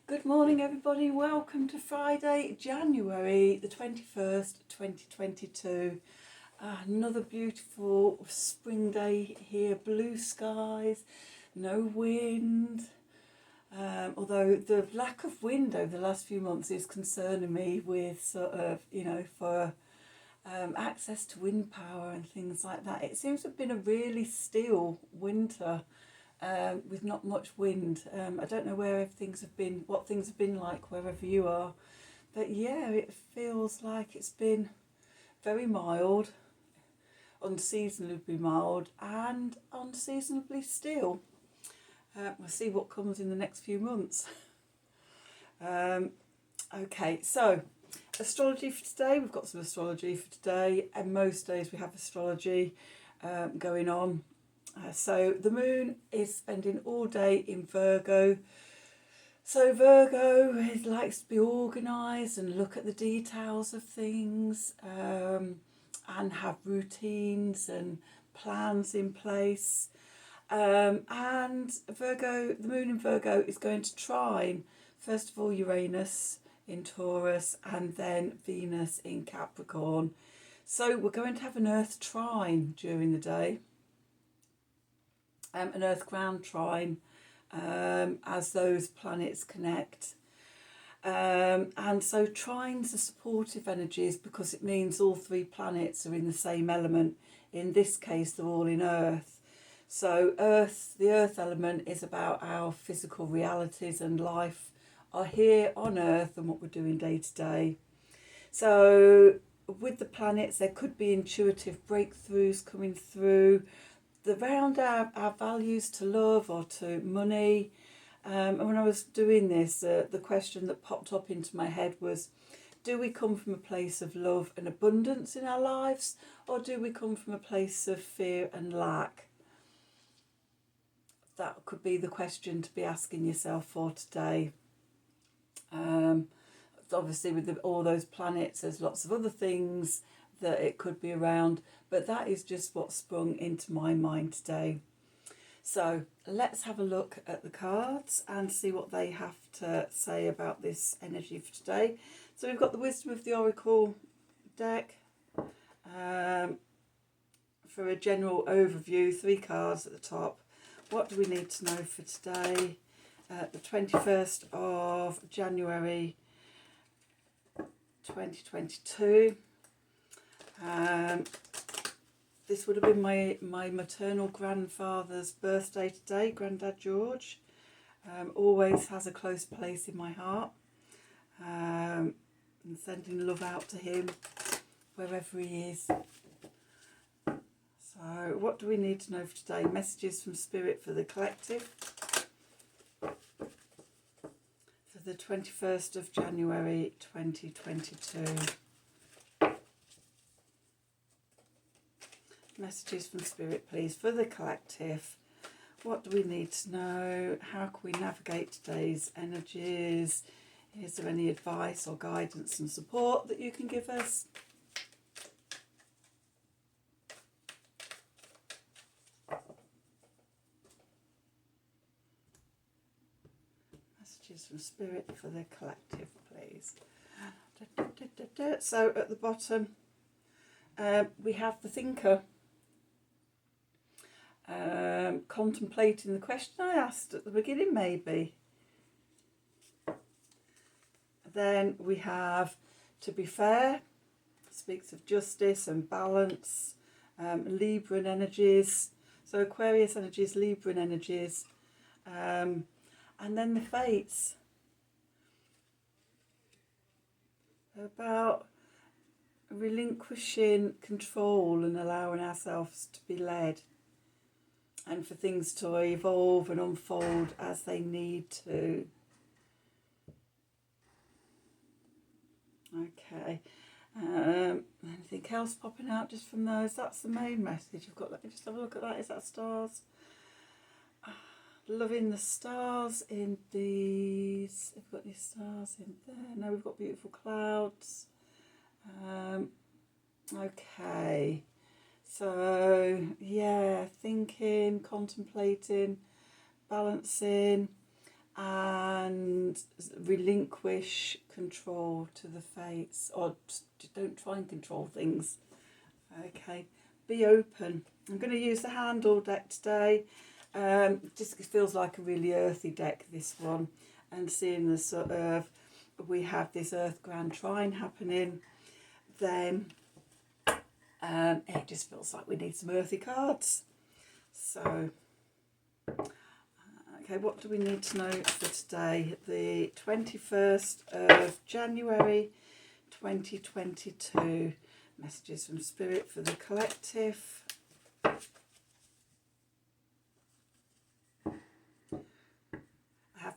Good morning, everybody. Welcome to Friday, January the 21st, 2022. Another beautiful spring day here, blue skies, no wind. Although the lack of wind over the last few months is concerning me with sort of, for access to wind power and things like that. It seems to have been a really still winter. With not much wind. I don't know where things have been, what things have been like wherever you are, but yeah, it feels like it's been very mild, unseasonably mild, and unseasonably still. We'll see what comes in the next few months. Okay, so astrology for today. We've got some astrology for today, and most days we have astrology going on. So the moon is spending all day in Virgo. So Virgo likes to be organised and look at the details of things and have routines and plans in place. And Virgo, the moon in Virgo is going to trine, first of all, Uranus in Taurus and then Venus in Capricorn. So we're going to have an Earth trine during the day. An Earth ground trine as those planets connect. And so trines are supportive energies because it means all three planets are in the same element. In this case, they're all in Earth. So the Earth element is about our physical realities and life are here on Earth and what we're doing day to day. So with the planets, there could be intuitive breakthroughs coming through around our values to love or to money. And when I was doing this, the question that popped up into my head was, do we come from a place of love and abundance in our lives, or do we come from a place of fear and lack? That could be the question to be asking yourself for today. Obviously with all those planets, there's lots of other things that it could be around, but that is just what sprung into my mind today. So let's have a look at the cards and see what they have to say about this energy for today. So we've got the Wisdom of the Oracle deck for a general overview, 3 cards at the top. What do we need to know for today? The 21st of January 2022. This would have been my maternal grandfather's birthday today, Grandad George. Always has a close place in my heart. And sending love out to him wherever he is. So what do we need to know for today? Messages from Spirit for the collective. For the 21st of January 2022. Messages from Spirit, please, for the collective. What do we need to know? How can we navigate today's energies? Is there any advice or guidance and support that you can give us? Messages from Spirit for the collective, please. So at the bottom, we have the thinker. Contemplating the question I asked at the beginning, maybe. Then we have to be fair, speaks of justice and balance, Libran energies, so Aquarius energies, Libran energies, and then the fates, about relinquishing control and allowing ourselves to be led, and for things to evolve and unfold as they need to. Okay. Anything else popping out just from those? That's the main message. Let me just have a look at that. Is that stars? Loving the stars in these. We've got these stars in there. No, we've got beautiful clouds. Okay. So, yeah, thinking, contemplating, balancing, and relinquish control to the fates, or don't try and control things. Okay, be open. I'm going to use the Handle deck today. Just feels like a really earthy deck, this one, and seeing the sort of, we have this Earth Grand Trine happening, then it just feels like we need some earthy cards. So okay, what do we need to know for today? The 21st of January 2022. Messages from Spirit for the collective. I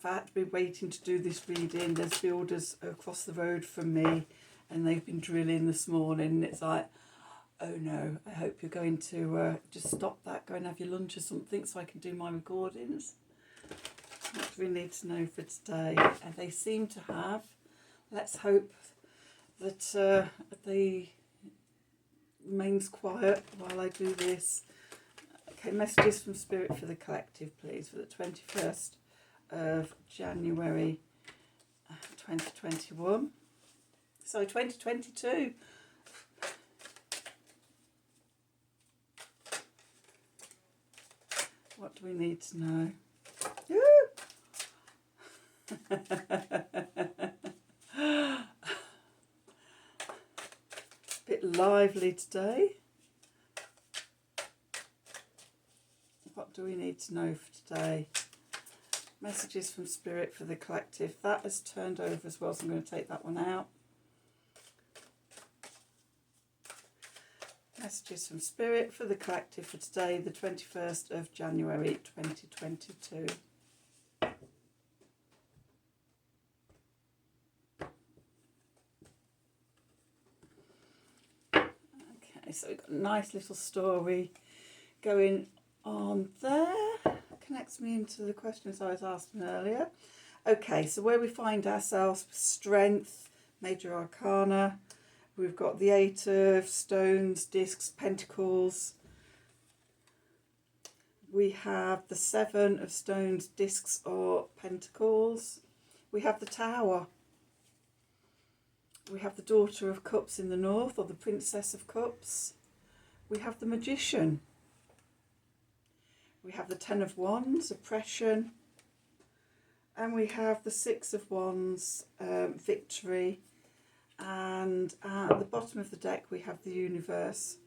have been waiting to do this reading. There's builders across the road from me and they've been drilling this morning. It's like, oh no, I hope you're going to just stop that, go and have your lunch or something so I can do my recordings. What do we need to know for today? And they seem to have. Let's hope that the remains quiet while I do this. Okay, messages from Spirit for the collective, please, for the 21st of January 2021. So 2022. What do we need to know? Bit lively today. What do we need to know for today? Messages from Spirit for the collective. That has turned over as well, so I'm going to take that one out. Messages from Spirit for the collective for today, the 21st of January 2022. Okay, so we've got a nice little story going on there. Connects me into the questions I was asking earlier. Okay, so where we find ourselves, strength, major arcana. We've got the 8 of stones, discs, pentacles. We have the 7 of stones, discs, or pentacles. We have the Tower. We have the Daughter of Cups in the north, or the Princess of Cups. We have the Magician. We have the 10 of Wands, oppression. And we have the 6 of Wands, victory. And at the bottom of the deck we have the Universe.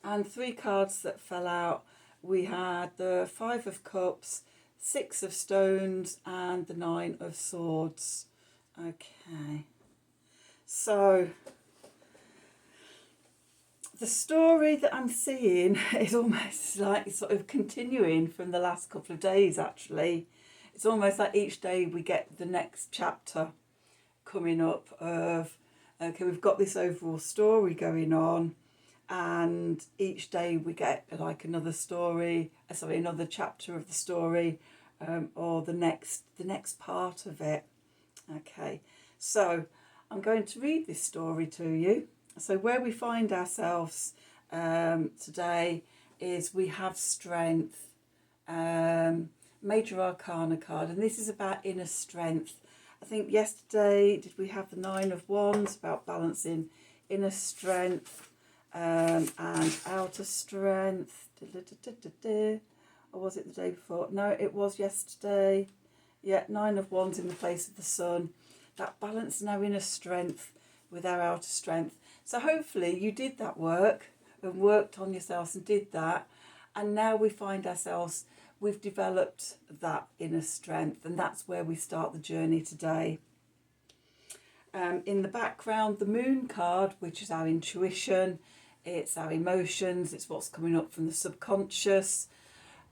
And 3 cards that fell out, we had the 5 of Cups, 6 of Stones, and the 9 of Swords. Okay, so the story that I'm seeing is almost like sort of continuing from the last couple of days, actually. It's almost like each day we get the next chapter coming up of, okay, we've got this overall story going on, and each day we get like another story, another chapter of the story, or the next part of it. Okay, so I'm going to read this story to you. So where we find ourselves today is we have strength, major arcana card, and this is about inner strength. I think yesterday did we have the 9 of Wands, about balancing inner strength and outer strength. Or was it the day before? No, it was yesterday. Yeah, 9 of Wands in the place of the Sun. That balancing our inner strength with our outer strength. So hopefully you did that work and worked on yourselves and did that. And now we find ourselves, we've developed that inner strength, and that's where we start the journey today. In the background, the Moon card, which is our intuition, it's our emotions, it's what's coming up from the subconscious.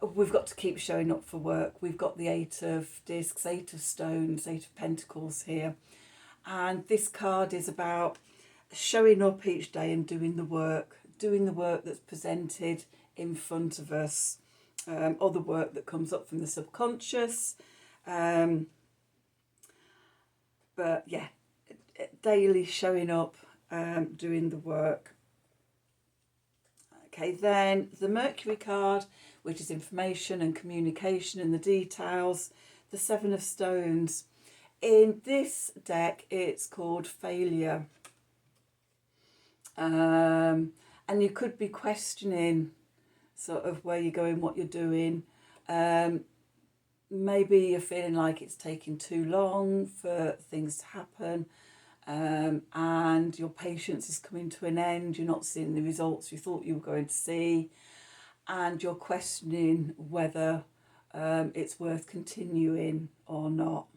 We've got to keep showing up for work. We've got the 8 of discs, 8 of stones, 8 of pentacles here. And this card is about showing up each day and doing the work that's presented in front of us, or the work that comes up from the subconscious. But yeah, daily showing up, doing the work. Okay, then the Mercury card, which is information and communication and the details. The Seven of Stones. In this deck, it's called Failure. And you could be questioning sort of where you're going, what you're doing. Maybe you're feeling like it's taking too long for things to happen, and your patience is coming to an end. You're not seeing the results you thought you were going to see, and you're questioning whether it's worth continuing or not.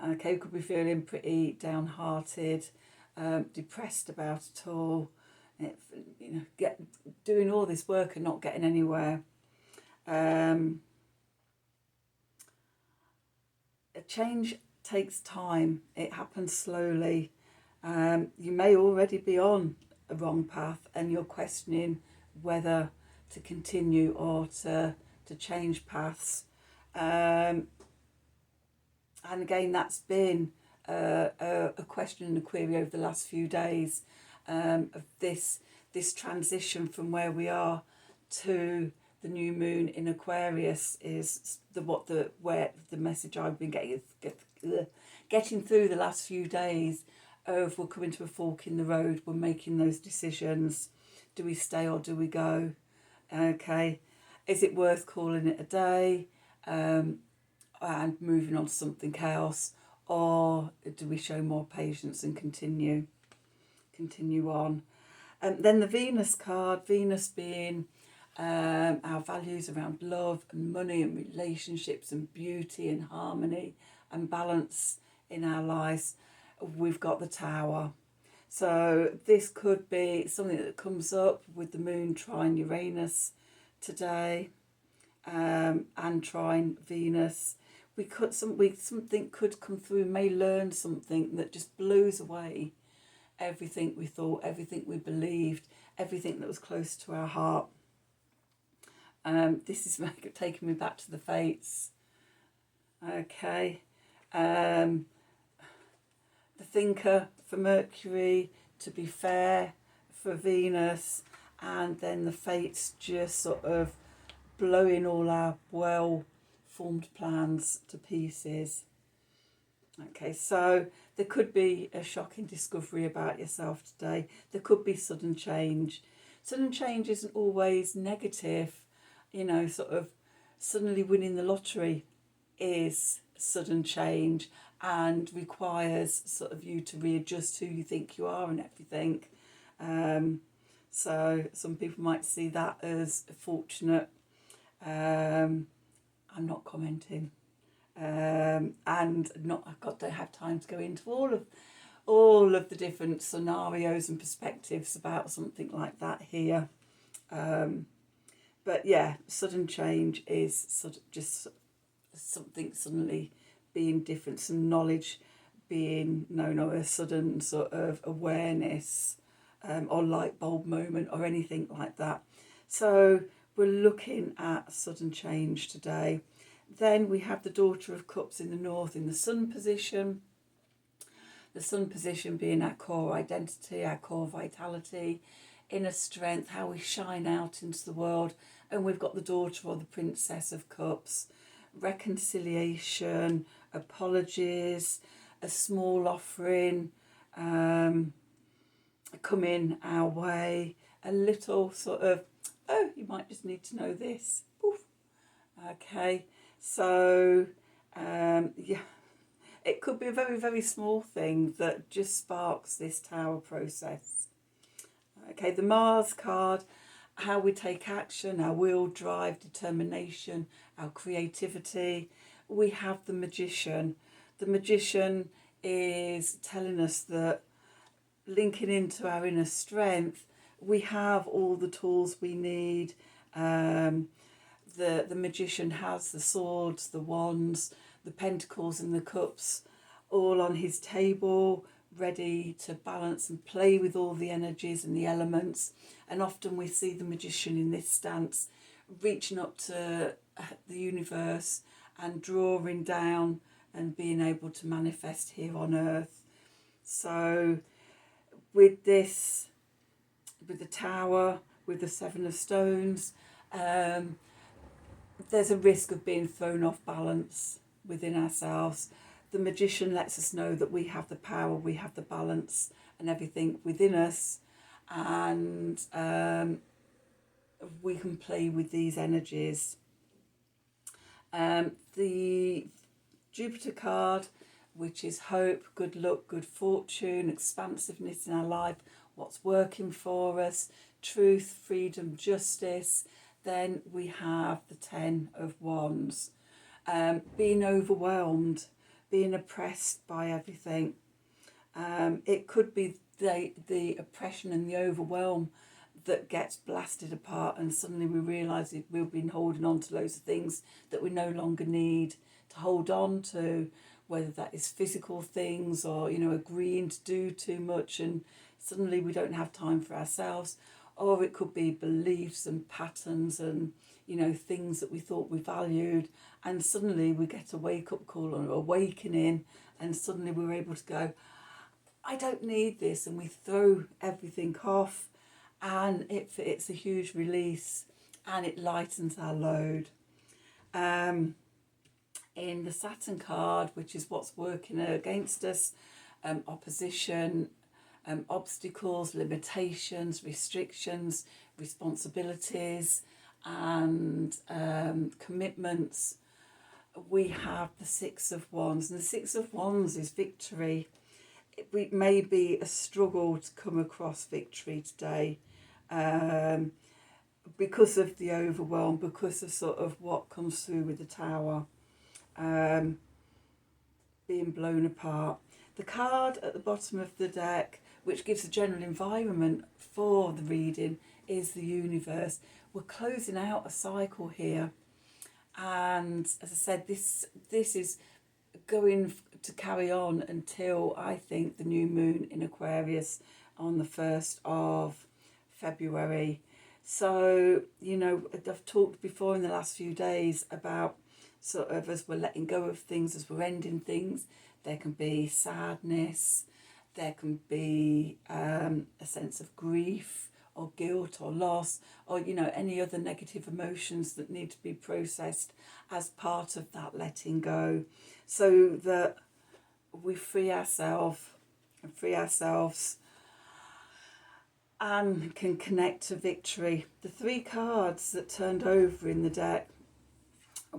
Okay, you could be feeling pretty downhearted, depressed about it all. Doing all this work and not getting anywhere. A change takes time. It happens slowly. You may already be on a wrong path and you're questioning whether to continue or to change paths. And again, that's been a question and a query over the last few days, of this transition from where we are to the new moon in Aquarius is where the message I've been getting through the last few days of we're coming to a fork in the road. We're making those decisions. Do we stay or do we go? Okay, is it worth calling it a day and moving on to something else, or do we show more patience and continue on? Then the Venus card, Venus being our values around love and money and relationships and beauty and harmony and balance in our lives. We've got the Tower. So this could be something that comes up with the moon trine Uranus today, and trine Venus. Something could come through, may learn something that just blows away everything we thought, everything we believed, everything that was close to our heart. This is taking me back to the Fates. Okay. The Thinker for Mercury, to be fair for Venus, and then the Fates just sort of blowing all our well-formed plans to pieces. Okay, so there could be a shocking discovery about yourself today. There could be sudden change. Sudden change isn't always negative. Sort of suddenly winning the lottery is sudden change and requires sort of you to readjust who you think you are and everything. So some people might see that as fortunate. I'm not commenting. And don't have time to go into all of the different scenarios and perspectives about something like that here. But yeah, sudden change is just something suddenly being different, some knowledge being known, or a sudden sort of awareness, or light bulb moment or anything like that. So we're looking at sudden change today. Then we have the Daughter of Cups in the North in the Sun position. The Sun position being our core identity, our core vitality, inner strength, how we shine out into the world. And we've got the Daughter or the Princess of Cups, reconciliation, apologies, a small offering coming our way, a little sort of, oh, you might just need to know this. Oof. Okay, so it could be a very, very small thing that just sparks this Tower process. Okay, the Mars card, how we take action, our will, drive, determination, our creativity. We have the Magician. The Magician is telling us that, linking into our inner strength, we have all the tools we need. The Magician has the swords, the wands, the pentacles and the cups all on his table, ready to balance and play with all the energies and the elements. And often we see the Magician in this stance reaching up to the universe and drawing down and being able to manifest here on earth. So with this, with the Tower, with the Seven of Stones, there's a risk of being thrown off balance within ourselves. The Magician lets us know that we have the power, we have the balance and everything within us, and we can play with these energies. The Jupiter card, which is hope, good luck, good fortune, expansiveness in our life, what's working for us, truth, freedom, justice. Then we have the Ten of Wands, being overwhelmed, being oppressed by everything. It could be the oppression and the overwhelm that gets blasted apart, and suddenly we realise that we've been holding on to loads of things that we no longer need to hold on to, whether that is physical things or, agreeing to do too much and suddenly we don't have time for ourselves. Or it could be beliefs and patterns and, things that we thought we valued, and suddenly we get a wake-up call or awakening, and suddenly we're able to go, I don't need this, and we throw everything off, and it's a huge release and it lightens our load. In the Saturn card, which is what's working against us, opposition, obstacles, limitations, restrictions, responsibilities, and commitments, we have the Six of Wands. And the Six of Wands is victory. It may be a struggle to come across victory today, because of the overwhelm, because of sort of what comes through with the Tower, being blown apart. The card at the bottom of the deck, which gives a general environment for the reading, is the Universe. We're closing out a cycle here, and as I said, this is going to carry on until, I think, the new moon in Aquarius on the 1st of February. So, I've talked before in the last few days about sort of as we're letting go of things, as we're ending things, there can be sadness, there can be a sense of grief or guilt or loss, or, any other negative emotions that need to be processed as part of that letting go, so that we free ourselves and can connect to victory. The three cards that turned over in the deck,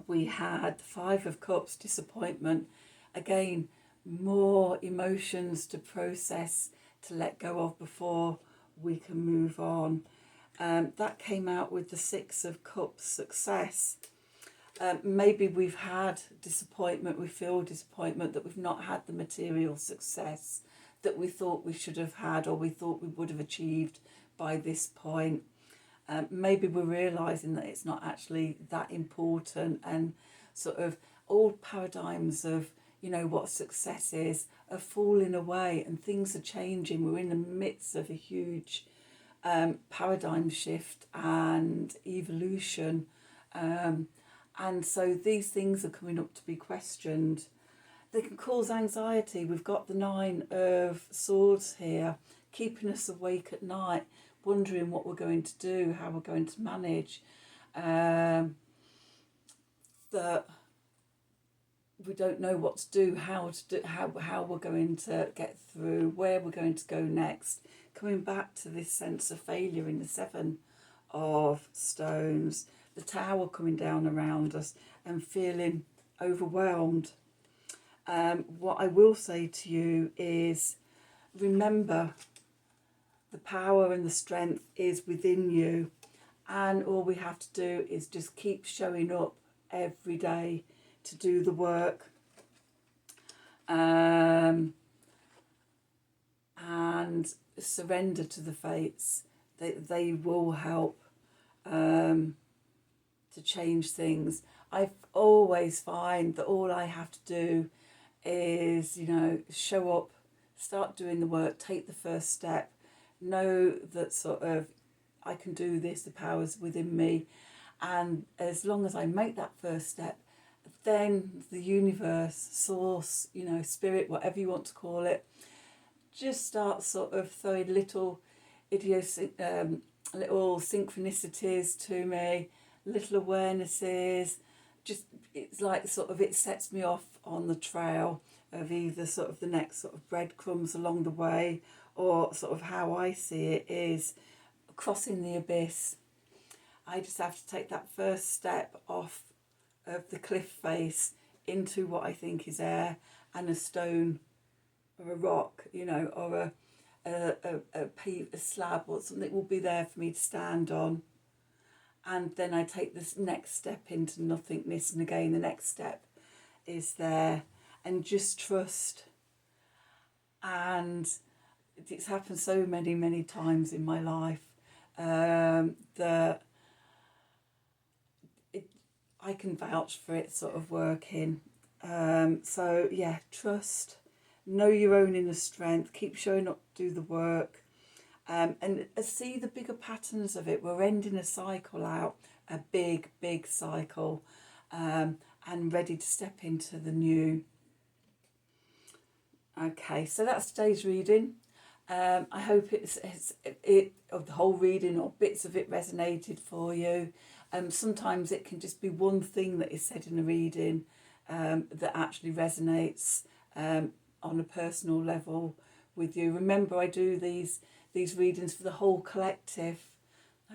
we had the Five of Cups, disappointment. Again, more emotions to process, to let go of before we can move on. That came out with the Six of Cups, success. Maybe we've had disappointment, we feel disappointment that we've not had the material success that we thought we should have had or we thought we would have achieved by this point. Maybe we're realising that it's not actually that important, and sort of old paradigms of, what success is are falling away and things are changing. We're in the midst of a huge paradigm shift and evolution. And so these things are coming up to be questioned. They can cause anxiety. We've got the Nine of Swords here, keeping us awake at night, wondering what we're going to do, how we're going to manage. That we don't know what to do, how we're going to get through, where we're going to go next. Coming back to this sense of failure in the Seven of Stones, the Tower coming down around us and feeling overwhelmed. What I will say to you is, remember, the power and the strength is within you, and all we have to do is just keep showing up every day to do the work, and surrender to the fates. They will help to change things. I always find that all I have to do is, show up, start doing the work, take the first step, know that sort of I can do this, the power's within me. And as long as I make that first step, then the universe, source, spirit, whatever you want to call it, just start sort of throwing little synchronicities to me, little awarenesses. Just, it's like sort of, it sets me off on the trail of either sort of the next sort of breadcrumbs along the way, or sort of how I see it is crossing the abyss. I just have to take that first step off of the cliff face into what I think is air, and a stone or a rock, you know, or a slab or something will be there for me to stand on. And then I take this next step into nothingness, and again the next step is there, and just trust. And it's happened so many times in my life that I can vouch for it sort of working. So yeah, trust, know your own inner strength, keep showing up, do the work, and see the bigger patterns of it. We're ending a cycle out, a big cycle, and ready to step into the new. Okay, so that's today's reading. I hope of the whole reading or bits of it resonated for you. Sometimes it can just be one thing that is said in a reading that actually resonates on a personal level with you. Remember, I do these readings for the whole collective.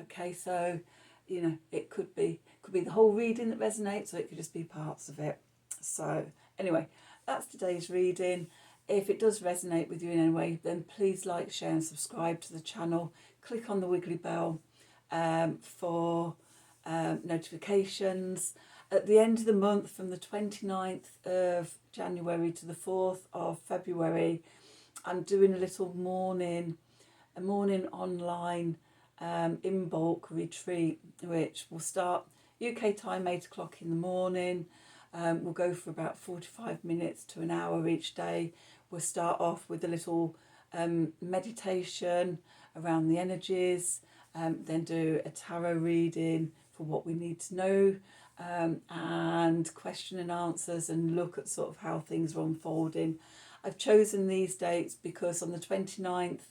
Okay, so you know, it could be the whole reading that resonates, or it could just be parts of it. So anyway, that's today's reading. If it does resonate with you in any way, then please like, share and subscribe to the channel. Click on the wiggly bell for notifications. At the end of the month, from the 29th of January to the 4th of February, I'm doing a little morning online in bulk retreat, which will start UK time 8 o'clock in the morning. We'll go for about 45 minutes to an hour each day. We'll start off with a little meditation around the energies, then do a tarot reading for what we need to know, and question and answers, and look at sort of how things are unfolding. I've chosen these dates because on the 29th,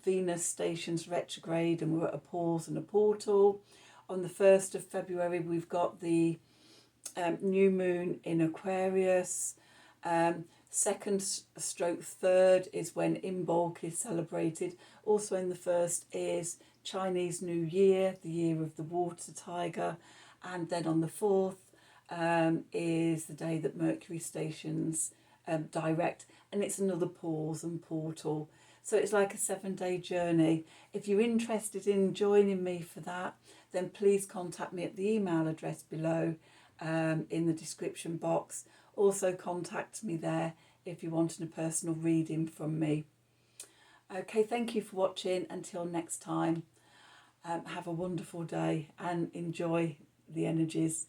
Venus stations retrograde, and we're at a pause and a portal. On the 1st of February, we've got the new moon in Aquarius. 2nd stroke 3rd is when Imbolc is celebrated. Also in the 1st is Chinese New Year, the year of the water tiger. And then on the 4th is the day that Mercury stations direct, and it's another pause and portal. So it's like a 7-day journey. If you're interested in joining me for that, then please contact me at the email address below in the description box. Also contact me there if you're wanting a personal reading from me. Okay, thank you for watching. Until next time, have a wonderful day and enjoy the energies.